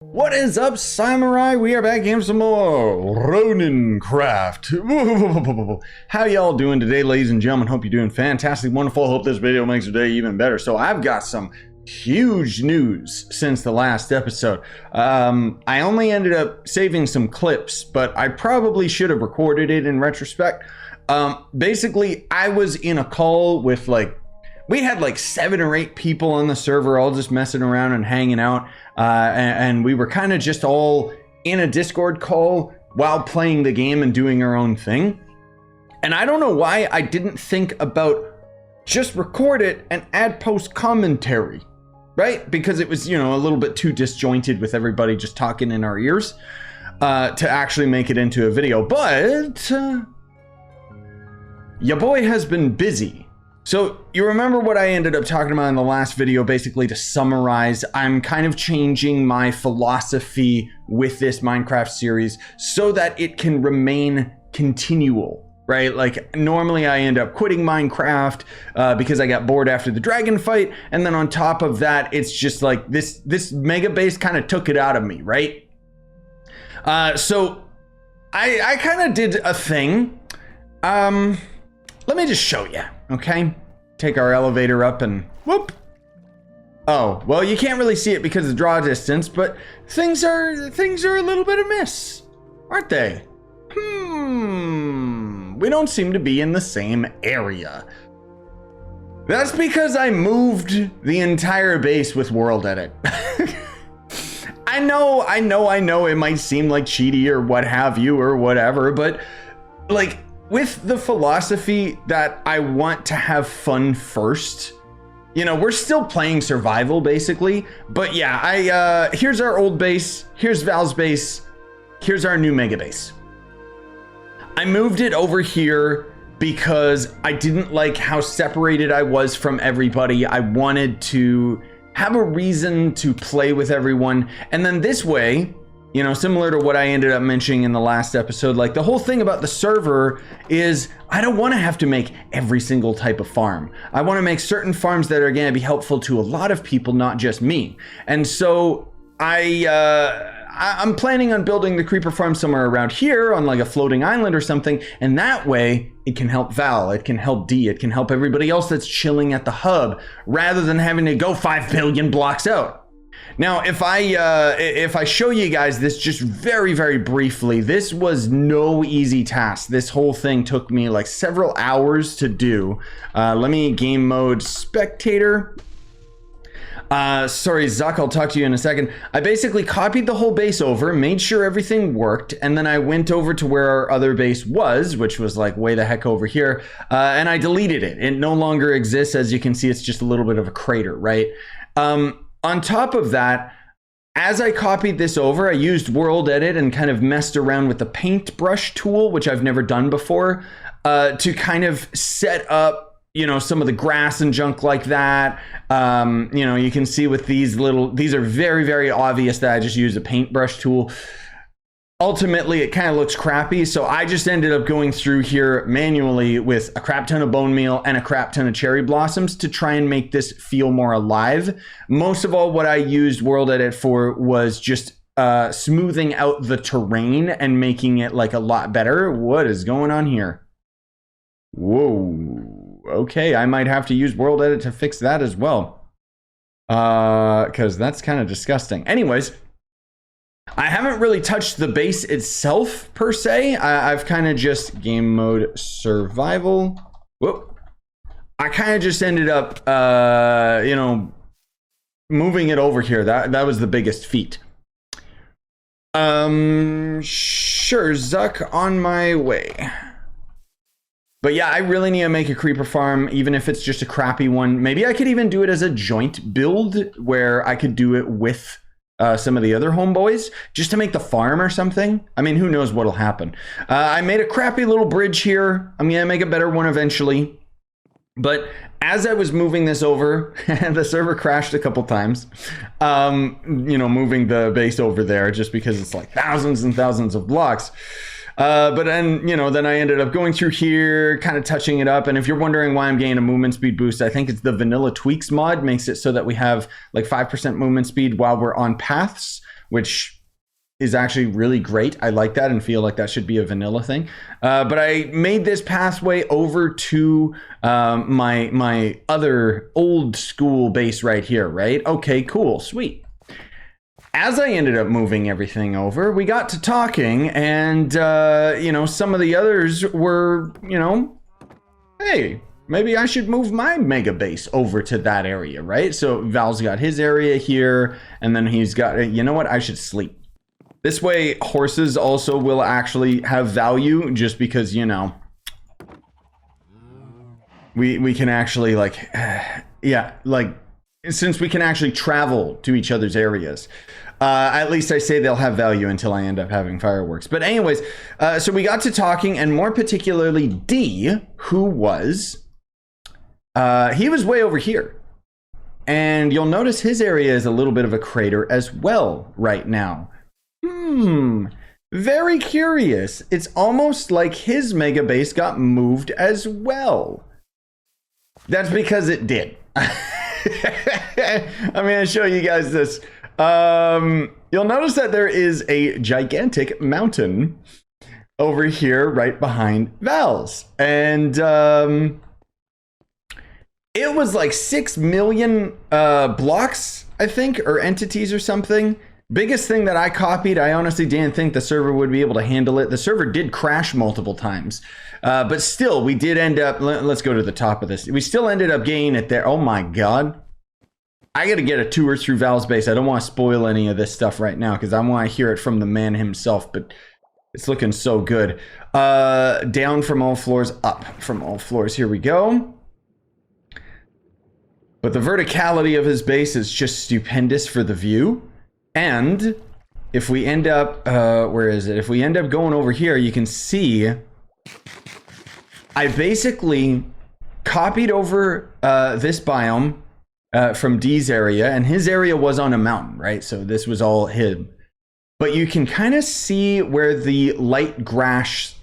What is up, Samurai? We are back in some more RoninCraft. How y'all doing today, ladies and gentlemen? Hope you're doing fantastic, wonderful. Hope this video makes your day even better. So I've got some huge news since the last episode. I only ended up saving some clips, but I probably should have recorded it in retrospect. Basically, I was in a call with we had like 7 or 8 people on the server all just messing around and hanging out. And we were kind of just all in a Discord call while playing the game and doing our own thing. And I don't know why I didn't think about just record it and add post commentary, right? Because it was, a little bit too disjointed with everybody just talking in our ears to actually make it into a video. But your boy has been busy. So you remember what I ended up talking about in the last video. Basically, to summarize, I'm kind of changing my philosophy with this Minecraft series so that it can remain continual, right? Like normally I end up quitting Minecraft because I got bored after the dragon fight. And then on top of that, it's just like this mega base kind of took it out of me, right? So I kind of did a thing. Let me just show you, okay? Take our elevator up and whoop. Oh, well, you can't really see it because of the draw distance, but things are a little bit amiss, aren't they? We don't seem to be in the same area. That's because I moved the entire base with World Edit. I know, it might seem like cheaty or what have you or whatever, but like, with the philosophy that I want to have fun first, we're still playing survival basically, but yeah, here's our old base, here's Val's base, here's our new mega base. I moved it over here because I didn't like how separated I was from everybody. I wanted to have a reason to play with everyone, and then this way, similar to what I ended up mentioning in the last episode, like the whole thing about the server is I don't want to have to make every single type of farm. I want to make certain farms that are going to be helpful to a lot of people, not just me. And so I'm planning on building the creeper farm somewhere around here on like a floating island or something. And that way it can help Val, it can help D, it can help everybody else that's chilling at the hub rather than having to go 5 billion blocks out. Now, if I show you guys this just very, very briefly, this was no easy task. This whole thing took me like several hours to do. Let me game mode spectator. Sorry, Zuck, I'll talk to you in a second. I basically copied the whole base over, made sure everything worked, and then I went over to where our other base was, which was like way the heck over here, and I deleted it. It no longer exists. As you can see, it's just a little bit of a crater, right? On top of that, as I copied this over, I used World Edit and kind of messed around with the paintbrush tool, which I've never done before, to kind of set up, some of the grass and junk like that. You can see with these are very, very obvious that I just used a paintbrush tool. Ultimately, it kind of looks crappy, so I just ended up going through here manually with a crap ton of bone meal and a crap ton of cherry blossoms to try and make this feel more alive. Most of all, what I used World Edit for was just smoothing out the terrain and making it like a lot better. What is going on here? Whoa. Okay, I might have to use World Edit to fix that as well. Because that's kind of disgusting. Anyways, I haven't really touched the base itself per se. I've kind of just game mode survival. Whoop. I kind of just ended up, moving it over here. That was the biggest feat. Sure, Zuck, on my way. But yeah, I really need to make a creeper farm, even if it's just a crappy one. Maybe I could even do it as a joint build where I could do it with some of the other homeboys just to make the farm or something. I mean, who knows what'll happen. I made a crappy little bridge here. I'm gonna make a better one eventually. But as I was moving this over, the server crashed a couple times, moving the base over there just because it's like thousands and thousands of blocks. But then, then I ended up going through here, kind of touching it up. And if you're wondering why I'm getting a movement speed boost, I think it's the vanilla tweaks mod makes it so that we have like 5% movement speed while we're on paths, which is actually really great. I like that and feel like that should be a vanilla thing. But I made this pathway over to my other old school base right here, right? Okay, cool, sweet. As I ended up moving everything over, we got to talking, and you know, some of the others were, you know, hey, maybe I should move my mega base over to that area, right? So Val's got his area here, and then he's got, you know what, I should sleep. This way, horses also will actually have value, just because, you know, we can actually, like, yeah, like, since we can actually travel to each other's areas. At least I say they'll have value until I end up having fireworks. But anyways, so we got to talking, and more particularly D, who was, he was way over here. And you'll notice his area is a little bit of a crater as well right now. Very curious. It's almost like his mega base got moved as well. That's because it did. I'm going to show you guys this. You'll notice that there is a gigantic mountain over here right behind Val's. And it was like 6 million blocks, I think, or entities or something. Biggest thing that I copied, I honestly didn't think the server would be able to handle it. The server did crash multiple times. But still, we did end up, let's go to the top of this. We still ended up getting it there. Oh my God. I got to get a tour through Val's base. I don't want to spoil any of this stuff right now because I want to hear it from the man himself, but it's looking so good. Down from all floors, up from all floors. Here we go. But the verticality of his base is just stupendous for the view. And if we end up, where is it? If we end up going over here, you can see I basically copied over this biome from D's area, and his area was on a mountain, right? So this was all him. But you can kind of see where the light grass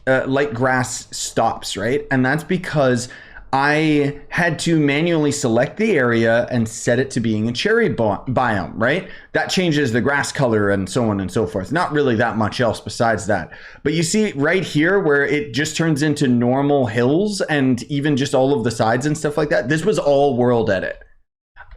stops, right? And that's because I had to manually select the area and set it to being a cherry biome, right? That changes the grass color and so on and so forth. Not really that much else besides that. But you see right here where it just turns into normal hills and even just all of the sides and stuff like that. This was all world edit.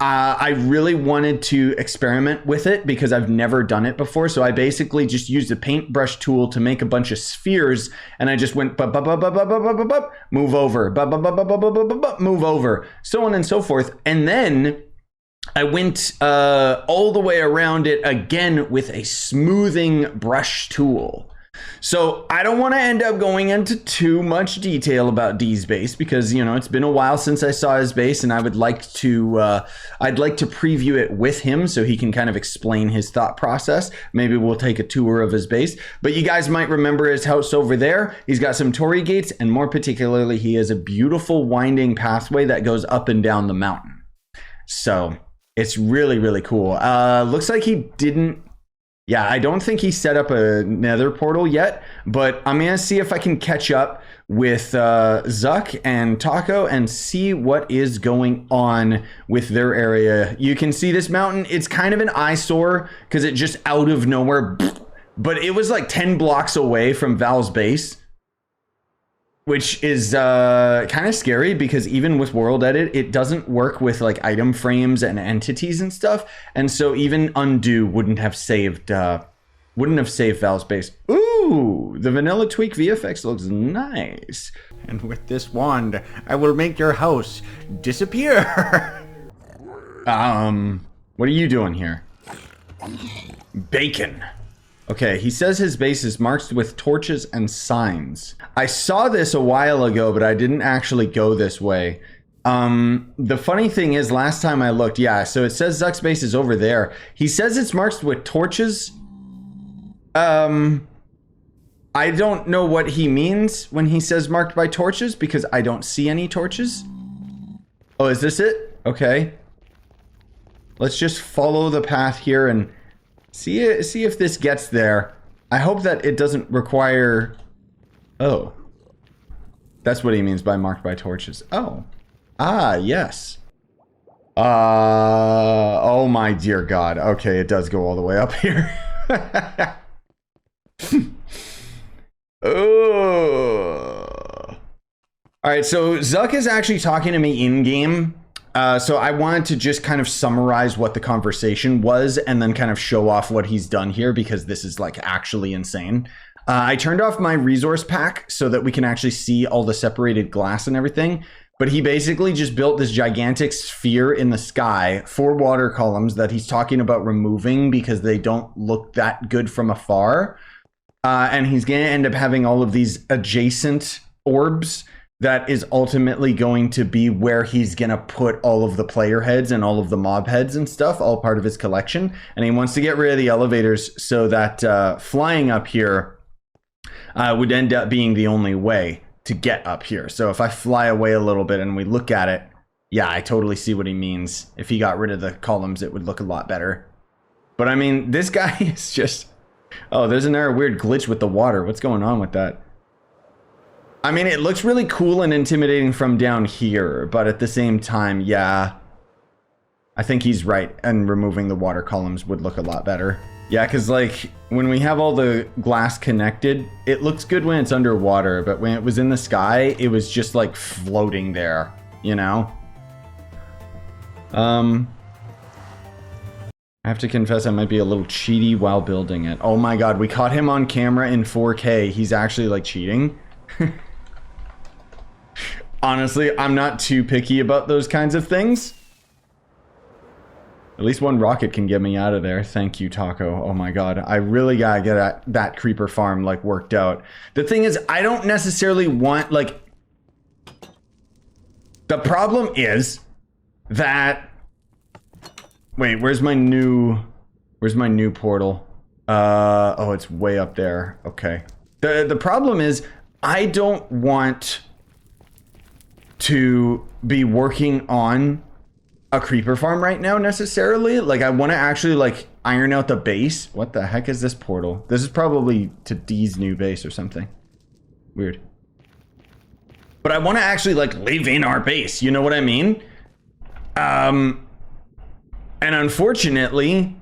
I really wanted to experiment with it because I've never done it before. So I basically just used a paintbrush tool to make a bunch of spheres, and I just went move over, move over, so on and so forth. And then I went all the way around it again with a smoothing brush tool. So I don't want to end up going into too much detail about D's base because, you know, it's been a while since I saw his base, and I would like to I'd like to preview it with him so he can kind of explain his thought process. Maybe we'll take a tour of his base. But you guys might remember his house over there. He's got some torii gates, and more particularly, he has a beautiful winding pathway that goes up and down the mountain. So it's really, really cool. Looks like he didn't. Yeah, I don't think he set up a nether portal yet, but I'm going to see if I can catch up with Zuck and Taco and see what is going on with their area. You can see this mountain. It's kind of an eyesore because it just out of nowhere, but it was like 10 blocks away from Val's base, which is kind of scary because even with World Edit, it doesn't work with like item frames and entities and stuff. And so even undo wouldn't have saved Val's base. Ooh, the vanilla tweak VFX looks nice. And with this wand, I will make your house disappear. What are you doing here? Bacon. Okay, he says his base is marked with torches and signs. I saw this a while ago, but I didn't actually go this way. The funny thing is, last time I looked, yeah, so it says Zuck's base is over there. He says it's marked with torches. I don't know what he means when he says marked by torches because I don't see any torches. Oh, is this it? Okay. Let's just follow the path here and see if this gets there. I hope that it doesn't require... Oh. That's what he means by marked by torches. Oh. Ah, yes. Oh my dear God. Okay, it does go all the way up here. Oh. All right, so Zuck is actually talking to me in game. So I wanted to just kind of summarize what the conversation was and then kind of show off what he's done here, because this is like actually insane. I turned off my resource pack so that we can actually see all the separated glass and everything. But he basically just built this gigantic sphere in the sky, 4 water columns that he's talking about removing because they don't look that good from afar. And he's going to end up having all of these adjacent orbs that is ultimately going to be where he's going to put all of the player heads and all of the mob heads and stuff, all part of his collection. And he wants to get rid of the elevators so that flying up here would end up being the only way to get up here. So if I fly away a little bit and we look at it, yeah, I totally see what he means. If he got rid of the columns, it would look a lot better. But I mean, this guy is just... Oh, there's another weird glitch with the water. What's going on with that? I mean, it looks really cool and intimidating from down here, but at the same time, yeah, I think he's right, and removing the water columns would look a lot better. Yeah, because like when we have all the glass connected, it looks good when it's underwater, but when it was in the sky, it was just like floating there, you know? I have to confess I might be a little cheaty while building it. Oh my god, we caught him on camera in 4K. He's actually like cheating. Honestly, I'm not too picky about those kinds of things. At least one rocket can get me out of there. Thank you, Taco. Oh my god. I really gotta get that creeper farm like worked out. The thing is, I don't necessarily want like... The problem is that... Wait, where's my new portal? Oh, it's way up there. Okay. The problem is, I don't want to be working on a creeper farm right now necessarily. Like, I want to actually like iron out the base. What the heck is this portal? This is probably to D's new base or something. Weird. But I want to actually like live in our base. You know what I mean? And unfortunately,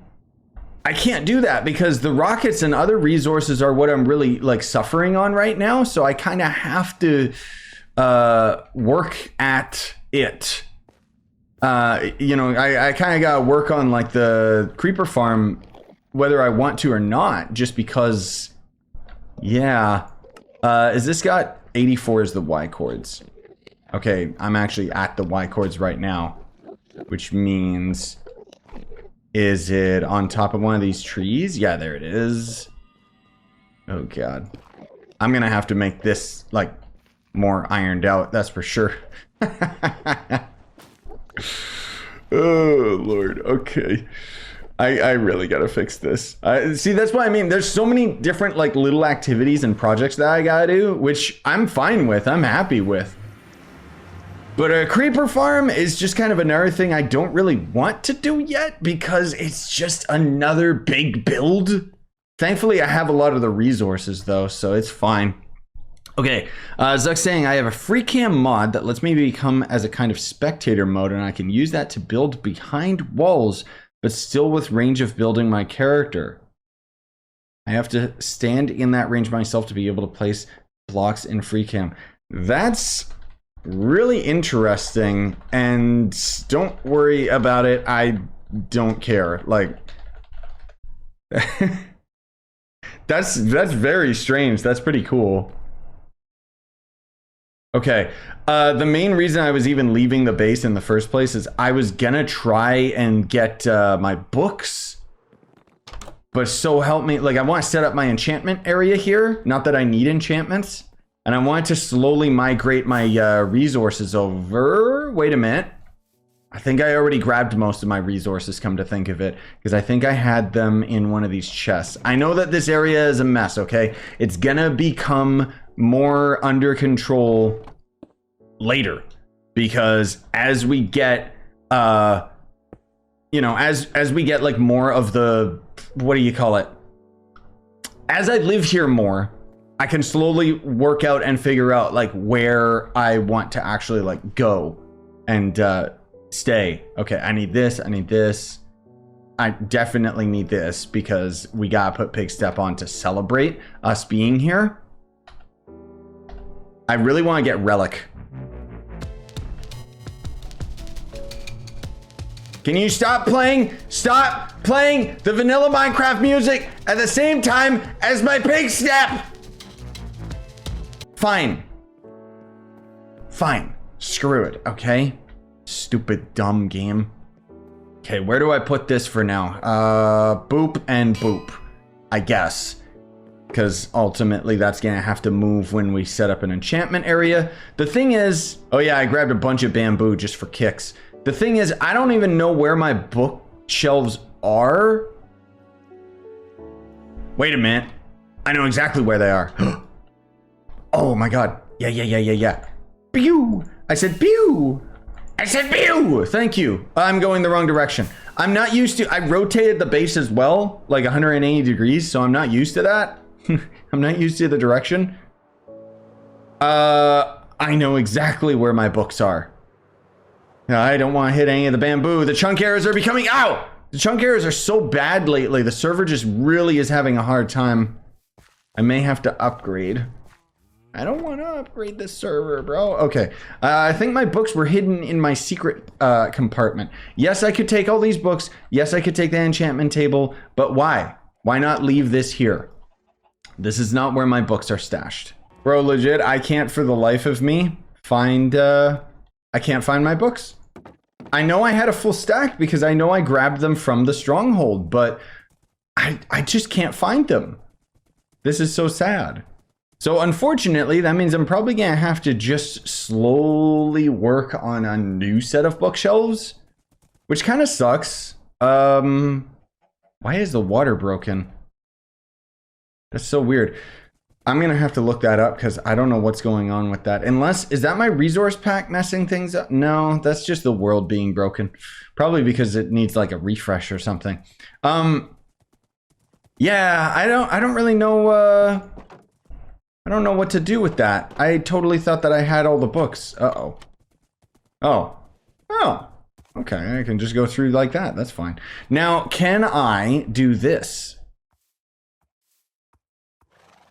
I can't do that because the rockets and other resources are what I'm really like suffering on right now. So I kind of have to work at it. You know, I kind of got to work on like the creeper farm, whether I want to or not, just because, yeah. Is this got 84 is the Y chords? Okay, I'm actually at the Y chords right now, which means... Is it on top of one of these trees? Yeah, there it is. Oh god. I'm gonna have to make this like more ironed out, that's for sure. Oh lord, okay. I really gotta fix this. See, that's what I mean. There's so many different like little activities and projects that I gotta do, which I'm fine with, I'm happy with. But a creeper farm is just kind of another thing I don't really want to do yet because it's just another big build. Thankfully, I have a lot of the resources though, so it's fine. Okay, Zuck's saying I have a free cam mod that lets me become as a kind of spectator mode, and I can use that to build behind walls, but still with range of building my character. I have to stand in that range myself to be able to place blocks in free cam. That's really interesting, and don't worry about it. I don't care. Like, that's very strange. That's pretty cool. Okay, the main reason I was even leaving the base in the first place is I was gonna try and get my books, but so help me, like I want to set up my enchantment area here. Not that I need enchantments. And I want to slowly migrate my resources over. Wait a minute. I think I already grabbed most of my resources, come to think of it, because I think I had them in one of these chests. I know that this area is a mess, okay? It's gonna become more under control later, because as we get, you know, as we get like more of the, what do you call it? As I live here more, I can slowly work out and figure out like where I want to actually like go and stay. Okay, I need this, I need this. I definitely need this because we gotta put Pig Step on to celebrate us being here. I really want to get Relic. Can you stop playing the vanilla Minecraft music at the same time as my Pig Step? Fine. Fine. Screw it, okay? Stupid dumb game. Okay, where do I put this for now? Boop and boop, I guess. Because ultimately that's gonna have to move when we set up an enchantment area. The thing is, oh yeah, I grabbed a bunch of bamboo just for kicks. The thing is, I don't even know where my bookshelves are. Wait a minute. I know exactly where they are. Oh my god. Yeah. Pew! I said pew! I said pew! Thank you. I'm going the wrong direction. I'm not used to, I rotated the base as well, like 180 degrees, so I'm not used to that. I'm not used to the direction. I know exactly where my books are. I don't want to hit any of the bamboo. The chunk errors are becoming, ow! The chunk errors are so bad lately. The server just really is having a hard time. I may have to upgrade. I don't want to upgrade this server, bro. Okay, I think my books were hidden in my secret compartment. Yes, I could take all these books. Yes, I could take the enchantment table, but why? Why not leave this here? This is not where my books are stashed. Bro, legit, I can't for the life of me find, I can't find my books. I know I had a full stack because I know I grabbed them from the stronghold, but I just can't find them. This is so sad. So unfortunately, that means I'm probably gonna have to just slowly work on a new set of bookshelves, which kind of sucks. Why is the water broken? That's so weird. I'm gonna have to look that up because I don't know what's going on with that. Unless, is that my resource pack messing things up? No, that's just the world being broken. Probably because it needs like a refresh or something. Yeah, I don't really know, I don't know what to do with that. I totally thought that I had all the books. Uh-oh. Oh. Okay, I can just go through like that. That's fine. Now, can I do this?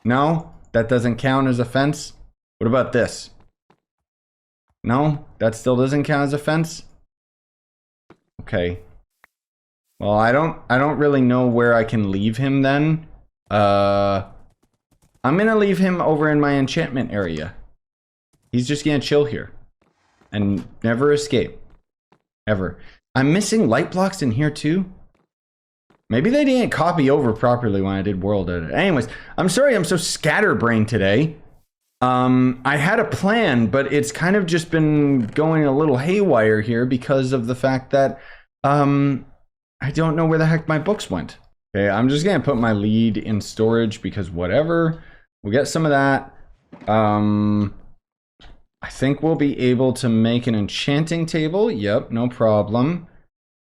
No, that doesn't count as a fence. What about this? No, that still doesn't count as a fence. Okay. Well, I don't really know where I can leave him then. I'm gonna leave him over in my enchantment area. He's just gonna chill here and never escape. Ever. I'm missing light blocks in here too. Maybe they didn't copy over properly when I did world edit. Anyways, I'm sorry I'm so scatterbrained today. I had a plan, but it's kind of just been going a little haywire here because of the fact that I don't know where the heck my books went. Okay, I'm just gonna put my lead in storage because whatever. We'll get some of that. I think we'll be able to make an enchanting table. Yep, no problem.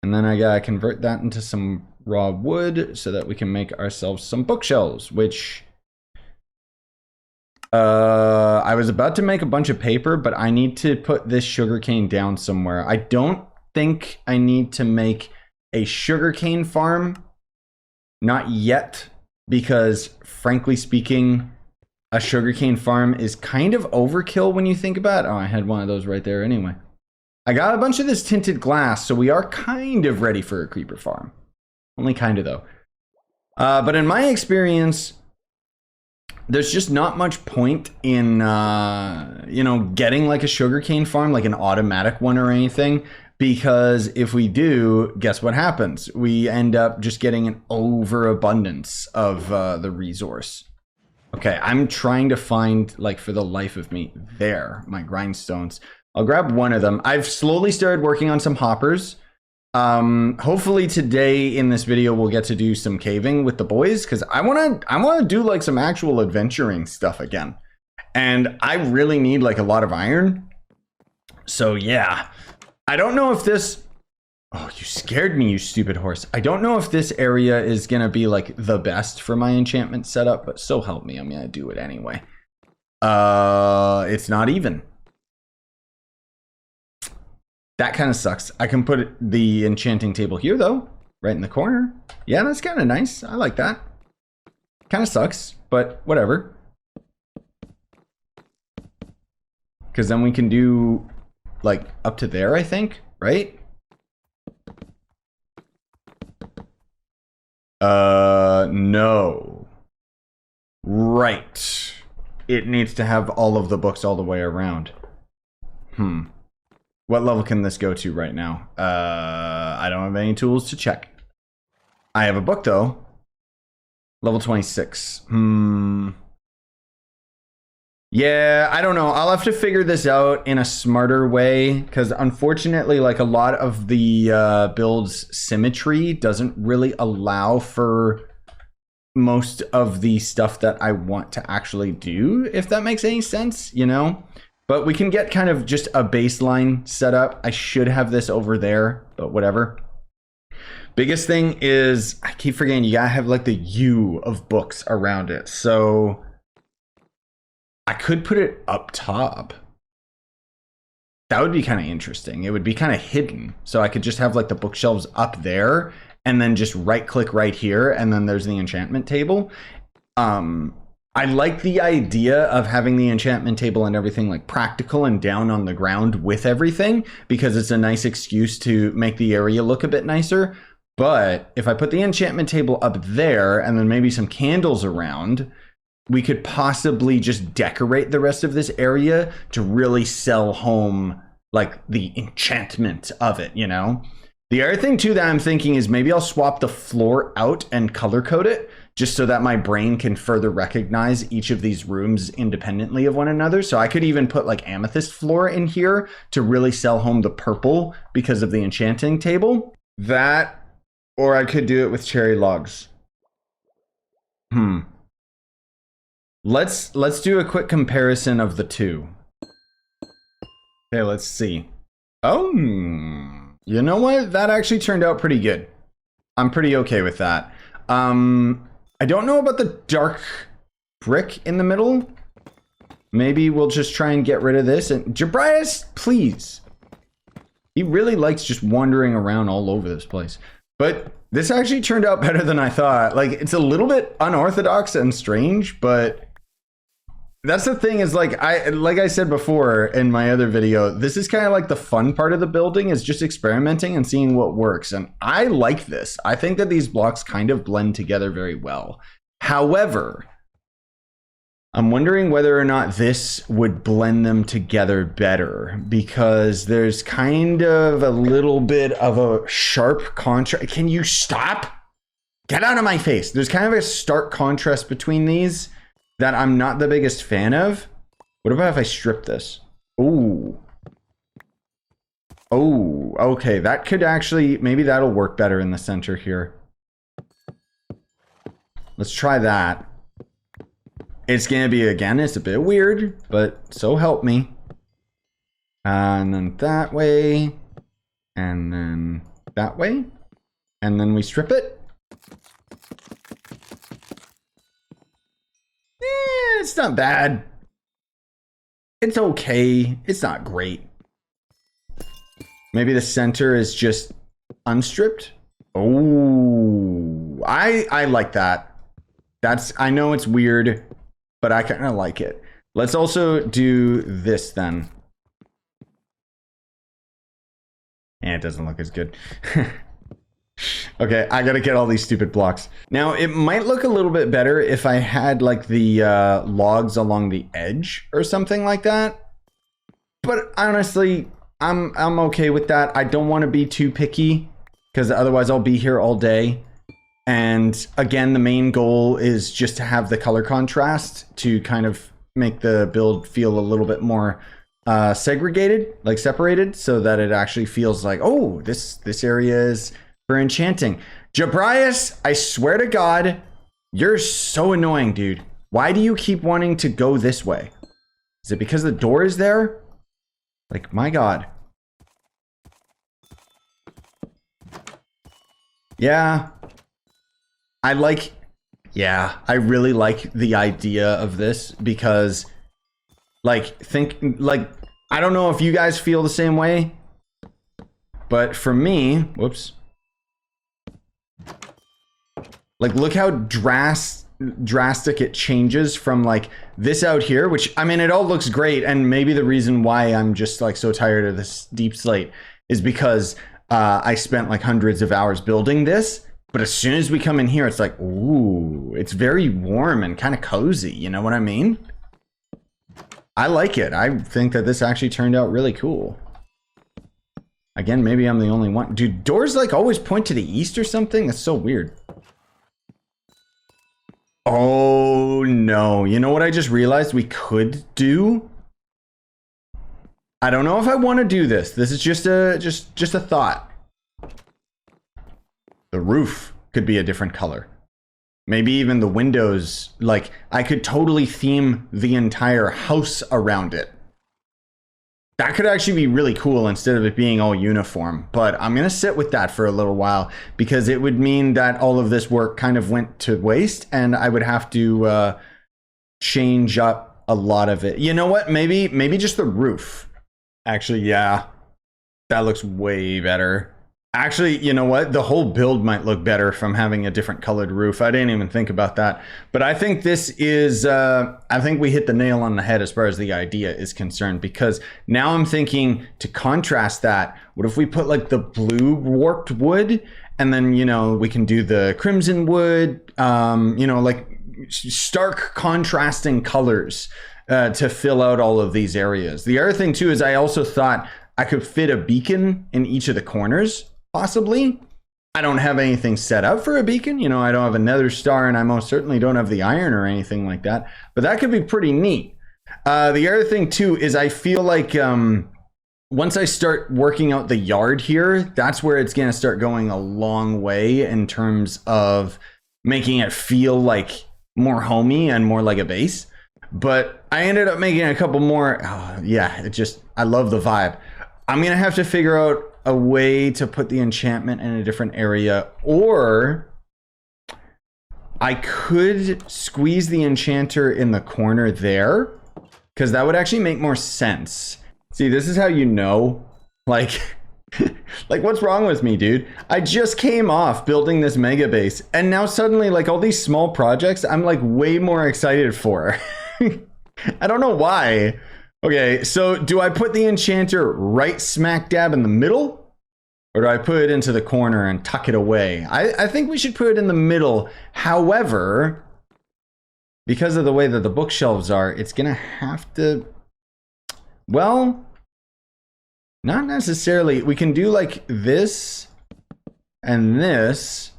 And then I gotta convert that into some raw wood so that we can make ourselves some bookshelves, which I was about to make a bunch of paper, but I need to put this sugarcane down somewhere. I don't think I need to make a sugarcane farm. Not yet, because frankly speaking, a sugarcane farm is kind of overkill when you think about it. Oh, I had one of those right there anyway. I got a bunch of this tinted glass, so we are kind of ready for a creeper farm. Only kind of though. But in my experience, there's just not much point in, you know, getting like a sugarcane farm, like an automatic one or anything. Because if we do, guess what happens? We end up just getting an overabundance of the resource. Okay, I'm trying to find, like, for the life of me, there, my grindstones. I'll grab one of them. I've slowly started working on some hoppers. Hopefully today in this video we'll get to do some caving with the boys because I wanna do like some actual adventuring stuff again. And I really need like a lot of iron. So yeah. I don't know if this, oh, you scared me, you stupid horse. I don't know if this area is gonna be like the best for my enchantment setup, but so help me, I'm gonna do it anyway. It's not even. That kind of sucks. I can put the enchanting table here though, right in the corner. Yeah, that's kind of nice. I like that. Kind of sucks, but whatever. Because then we can do like up to there, I think, right? No. Right. It needs to have all of the books all the way around. What level can this go to right now? I don't have any tools to check. I have a book though. Level 26. Yeah, I don't know. I'll have to figure this out in a smarter way because unfortunately, like a lot of the build's symmetry doesn't really allow for most of the stuff that I want to actually do, if that makes any sense, you know? But we can get kind of just a baseline set up. I should have this over there, but whatever. Biggest thing is, I keep forgetting, you gotta have like the U of books around it. So I could put it up top. That would be kind of interesting. It would be kind of hidden. So I could just have like the bookshelves up there and then just right click right here. And then there's the enchantment table. I like the idea of having the enchantment table and everything like practical and down on the ground with everything because it's a nice excuse to make the area look a bit nicer. But if I put the enchantment table up there and then maybe some candles around, we could possibly just decorate the rest of this area to really sell home like the enchantment of it, you know? The other thing too that I'm thinking is maybe I'll swap the floor out and color code it just so that my brain can further recognize each of these rooms independently of one another. So I could even put like amethyst floor in here to really sell home the purple because of the enchanting table. That, or I could do it with cherry logs. Let's do a quick comparison of the two. Okay, let's see. Oh, you know what? That actually turned out pretty good. I'm pretty okay with that. I don't know about the dark brick in the middle. Maybe we'll just try and get rid of this. And Jabrias, please. He really likes just wandering around all over this place. But this actually turned out better than I thought. Like, it's a little bit unorthodox and strange, but that's the thing is like I said before in my other video, this is kind of like the fun part of the building is just experimenting and seeing what works. And I like this. I think that these blocks kind of blend together very well. However, I'm wondering whether or not this would blend them together better because there's kind of a little bit of a sharp contrast. Can you stop? Get out of my face. There's kind of a stark contrast between these that I'm not the biggest fan of. What about if I strip this? Ooh. Oh, okay. That could actually, maybe that'll work better in the center here. Let's try that. It's gonna be, again, it's a bit weird, but so help me. And then that way. And then that way. And then we strip it. It's not bad. It's okay. It's not great. Maybe the center is just unstripped. Oh, I like that. I know it's weird, but I kind of like it. Let's also do this then. And it doesn't look as good. Okay, I gotta get all these stupid blocks. Now, it might look a little bit better if I had like the logs along the edge or something like that. But honestly, I'm okay with that. I don't want to be too picky because otherwise I'll be here all day. And again, the main goal is just to have the color contrast to kind of make the build feel a little bit more segregated, like separated, so that it actually feels like, oh, this area is for enchanting. Jabrias, I swear to God, you're so annoying, dude. Why do you keep wanting to go this way? Is it because the door is there? Like, my God. Yeah. I really like the idea of this because, like, I don't know if you guys feel the same way, but for me, whoops. Like, look how drastic it changes from like this out here, which I mean, it all looks great. And maybe the reason why I'm just like so tired of this deep slate is because I spent like hundreds of hours building this. But as soon as we come in here, it's like, ooh, it's very warm and kind of cozy. You know what I mean? I like it. I think that this actually turned out really cool. Again, maybe I'm the only one. Do doors like always point to the east or something? That's so weird. Oh no. You know what I just realized we could do? I don't know if I want to do this. This is just a thought. The roof could be a different color. Maybe even the windows, like I could totally theme the entire house around it. That could actually be really cool instead of it being all uniform. But I'm going to sit with that for a little while because it would mean that all of this work kind of went to waste and I would have to change up a lot of it. You know what? Maybe just the roof. Actually, yeah, that looks way better. Actually, you know what? The whole build might look better from having a different colored roof. I didn't even think about that. But I think this is, I think we hit the nail on the head as far as the idea is concerned. Because now I'm thinking to contrast that, what if we put like the blue warped wood and then, you know, we can do the crimson wood, you know, like stark contrasting colors to fill out all of these areas. The other thing too is I also thought I could fit a beacon in each of the corners. Possibly. I don't have anything set up for a beacon. You know, I don't have a nether star and I most certainly don't have the iron or anything like that. But that could be pretty neat. The other thing too is I feel like once I start working out the yard here, that's where it's going to start going a long way in terms of making it feel like more homey and more like a base. But I ended up making a couple more. Oh, yeah, I love the vibe. I'm going to have to figure out a way to put the enchantment in a different area, or I could squeeze the enchanter in the corner there because that would actually make more sense. See, this is how you know, like, like what's wrong with me, dude? I just came off building this mega base and now suddenly like all these small projects, I'm like way more excited for. I don't know why. Okay, so do I put the enchanter right smack dab in the middle? Or do I put it into the corner and tuck it away? I think we should put it in the middle. However, because of the way that the bookshelves are, it's going to have to... Well, not necessarily. We can do like this and this.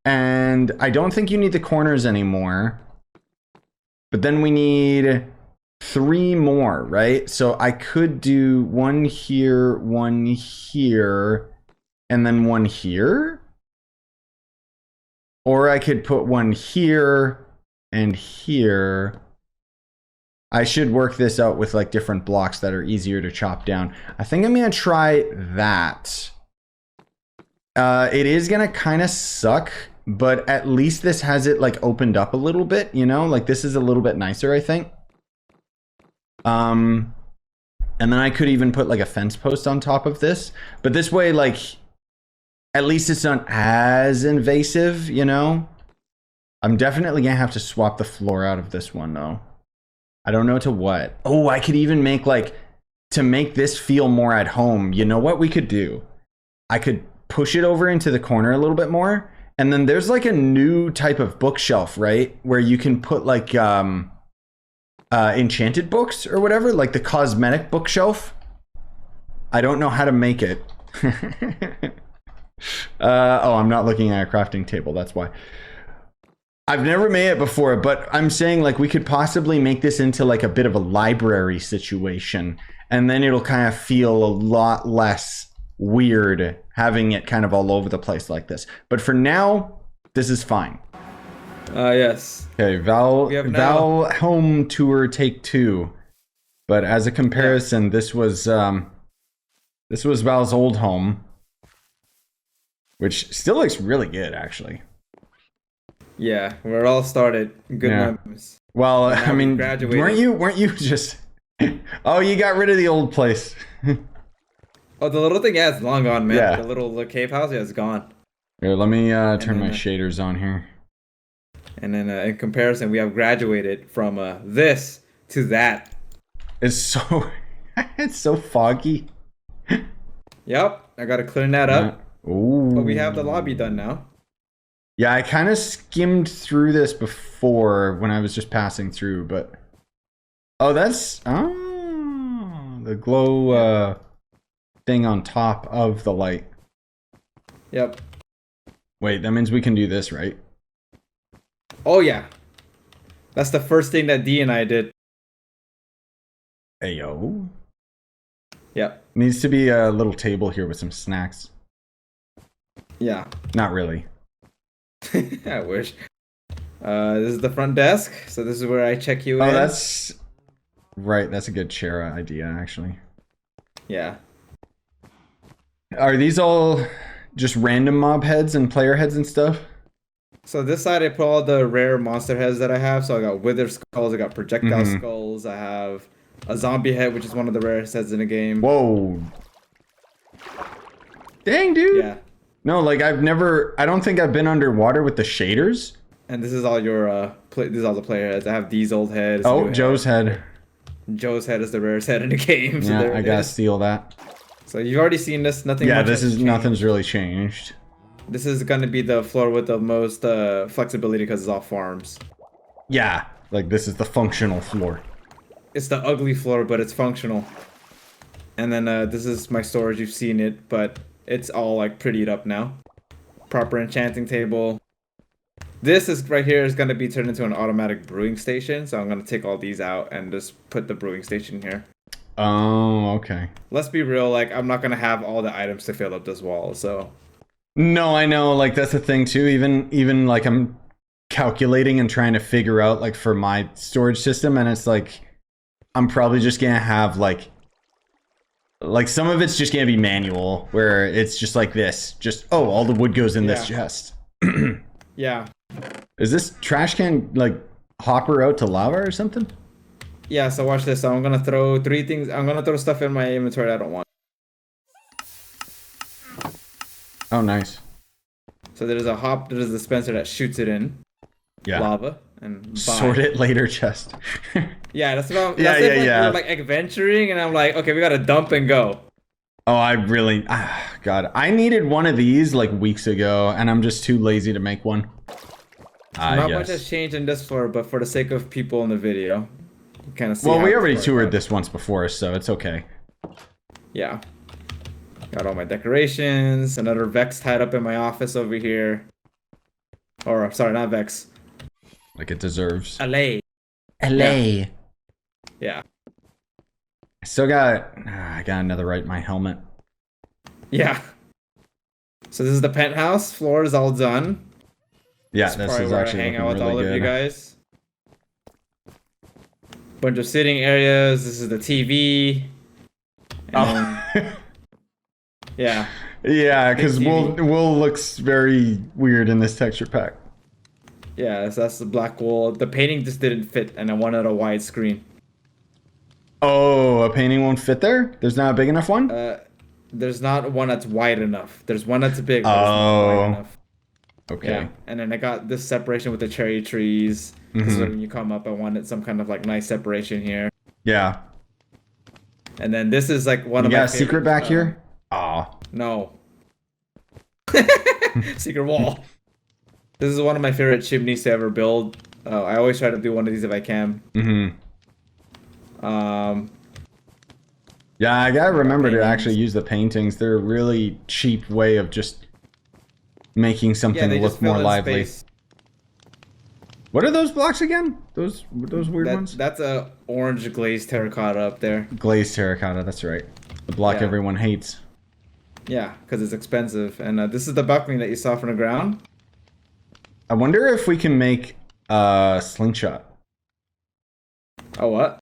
And I don't think you need the corners anymore. But then we need 3 more, right? So I could do 1 here, 1 here, and then 1 here. Or I could put 1 here and here. I should work this out with like different blocks that are easier to chop down. I think I'm gonna try that. It is gonna kind of suck, but at least this has it like opened up a little bit, you know? Like this is a little bit nicer, I think. And then I could even put like a fence post on top of this. But this way, like, at least it's not as invasive, you know? I'm definitely gonna have to swap the floor out of this one though. I don't know to what. Oh, I could even make like, to make this feel more at home, you know what we could do? I could push it over into the corner a little bit more. And then there's like a new type of bookshelf, right? Where you can put like enchanted books or whatever, like the cosmetic bookshelf. I don't know how to make it. Oh, I'm not looking at a crafting table, that's why. I've never made it before, but I'm saying like we could possibly make this into like a bit of a library situation, and then it'll kind of feel a lot less weird having it kind of all over the place like this. But for now, this is fine. Yes. Okay, Val home tour take 2. But as a comparison, this was Val's old home, which still looks really good actually. Yeah, where it all started. Good memories. Well, I mean, weren't you just oh, you got rid of the old place. Oh, the little thing, yeah, it's long gone, man. Yeah. The little cave house, yeah, it's gone. Here, let me turn my shaders on here. And then in comparison, we have graduated from this to that. It's so it's so foggy. Yep, I gotta clean that up. Ooh. But we have the lobby done now. Yeah, I kind of skimmed through this before when I was just passing through, but oh, that's the glow thing on top of the light. Yep. Wait, that means we can do this, right? Oh yeah, that's the first thing that D and I did. Ayo. Yep. Needs to be a little table here with some snacks. Yeah. Not really. I wish. This is the front desk, so this is where I check you in. Oh, that's right. That's a good chair idea, actually. Yeah. Are these all just random mob heads and player heads and stuff? So this side I put all the rare monster heads that I have. So I got wither skulls, I got projectile skulls, I have a zombie head, which is one of the rarest heads in the game. Whoa. Dang, dude. Yeah. No, like I don't think I've been underwater with the shaders. And this is all your this is all the player heads. I have these old heads. Oh, Joe's head. Joe's head is the rarest head in the game. So yeah, I gotta steal that. So you've already seen this. Nothing. Yeah, much nothing's really changed. This is gonna be the floor with the most flexibility because it's all farms. Yeah, like this is the functional floor. It's the ugly floor, but it's functional. And then this is my storage. You've seen it, but it's all like prettied up now. Proper enchanting table. This is right here is gonna be turned into an automatic brewing station. So I'm gonna take all these out and just put the brewing station here. Oh, okay. Let's be real. Like I'm not gonna have all the items to fill up this wall. So. No, I know. Like that's the thing too. Even like I'm calculating and trying to figure out like for my storage system, and it's like I'm probably just gonna have like some of it's just gonna be manual, where it's just like this. Just all the wood goes in this chest. Yeah. Is this trash can like hopper out to lava or something? Yeah. So watch this. So I'm gonna throw 3 things. I'm gonna throw stuff in my inventory I don't want. Oh, nice. So there's a dispenser that shoots it in. Yeah. Lava and sort it later chest. Yeah, that's about. Yeah. We're like adventuring, and I'm like, okay, we gotta dump and go. Oh, God, I needed one of these like weeks ago, and I'm just too lazy to make one. Not much has changed in this floor, but for the sake of people in the video, you kind of see. Well, we already toured this once before, so it's okay. Yeah. Got all my decorations. Another Vex tied up in my office over here. Or, sorry, not Vex. Like it deserves. LA. Yeah. I still got... I got another right in my helmet. Yeah. So this is the penthouse. Floor is all done. Yeah, this is actually hang out with really all good. of you guys. Bunch of sitting areas. This is the TV. And yeah. Yeah, because wool looks very weird in this texture pack. Yeah, so that's the black wool. The painting just didn't fit, and I wanted a wide screen. Oh, a painting won't fit there? There's not a big enough one? There's not one that's wide enough. There's one that's big, but it's not wide enough. Okay. Yeah, and then I got this separation with the cherry trees. This is when you come up, I wanted some kind of like nice separation here. Yeah. And then this is like one of my my favorite. You got a secret back here? Aw. No. Secret wall. This is one of my favorite chimneys to ever build. I always try to do one of these if I can. Yeah, I gotta remember to actually use the paintings. They're a really cheap way of just making something look more lively. Space. What are those blocks again? Those weird ones? That's a orange glazed terracotta up there. Glazed terracotta, that's right. The block everyone hates. Yeah, because it's expensive. And this is the balcony that you saw from the ground. I wonder if we can make a slingshot. A what?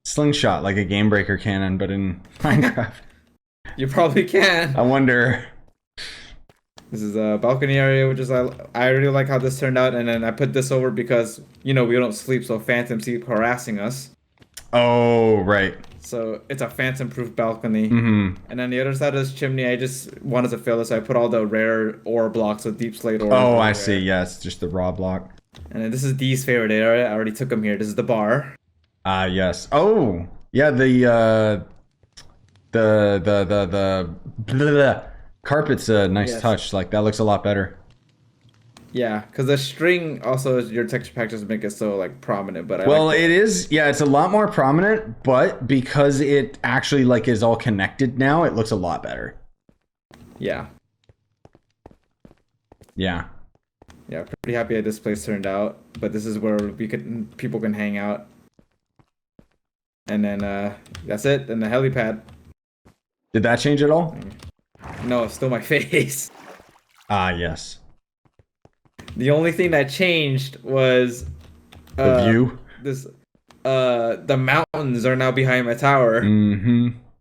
Slingshot, like a game breaker cannon, but in Minecraft. You probably can. I wonder. This is a balcony area, which is I really like how this turned out. And then I put this over because, you know, we don't sleep, so phantoms keep harassing us. Oh, right. So it's a phantom-proof balcony. Mm-hmm. And then the other side of this chimney, I just wanted to fill it, so I put all the rare ore blocks with deep slate ore. Oh, I see. Yes, just the raw block. And then this is Dee's favorite area. I already took him here. This is the bar. Ah, yes. Oh, yeah. The carpet's a nice touch. Like that looks a lot better. Yeah, because the string also your texture pack doesn't make it so like prominent. But it is. Yeah, it's a lot more prominent, but because it actually like is all connected now, it looks a lot better. Yeah. Yeah. Yeah, pretty happy how this place turned out. But this is where people can hang out. And then that's it. And the helipad. Did that change at all? No, it's still my face. Ah, yes. The only thing that changed was the view. The mountains are now behind my tower. Mm-hmm.